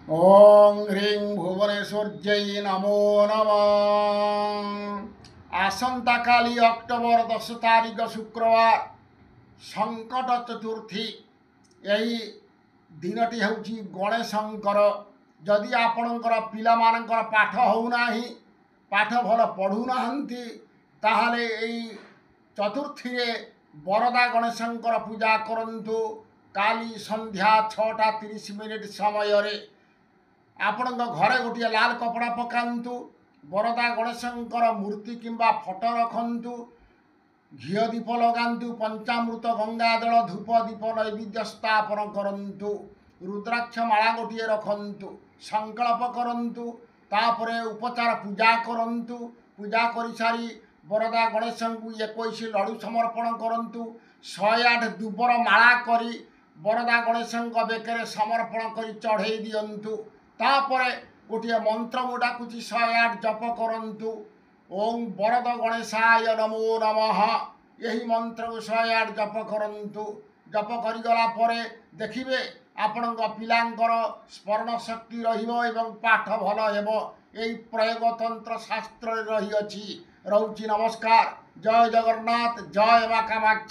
ओं ह्रीं भुवनेश्वर्यै नमो नमः। आसंता काली अक्टोबर 10 तारिख शुक्रवार संकट चतुर्थी। यही दिनटी होउची गणेशंकर। जदि आपणकर पिलामानकर पाठ होउनाही, पाठ भल पढ़ुनाहांती, ताहले एई चतुर्थी रे बरदा गणेशंकर पूजा करंतु। काली संध्या 6:30 समय रे आपण घरे गोटे लाल कपड़ा पकातु, बरदा गणेशंकर मूर्ति किंबा फोटो रखु, घी दीप लगातु, पंचामृत गंगा जल धूप दीप नैवेद्य स्थापन करंतु, रुद्राक्ष माला गोटे रखु, संकल्प करंतु, तापरे उपचार पूजा करंतु। पूजा कर सारी बरदा गणेश को 21 लड्डू समर्पण करंतु। 108 दुबर माला करी बरदा गणेश बेकरे समर्पण कर चढ़े दियंतु। तापरे गोटे मंत्र मु डाकुची 108 जप करंतु। ओं बरद गणेशाय नमो नमः। यही मंत्र को 108 जप करंतु। जप करिगला परे देखिबे आपणक पिलांकर स्मरण शक्ति रहिबो एवं पाठ भल हेबो। एई प्रयोग तंत्र शास्त्र रही अछि। रहुची नमस्कार। जय जगन्नाथ। जय मां कामाक्षी।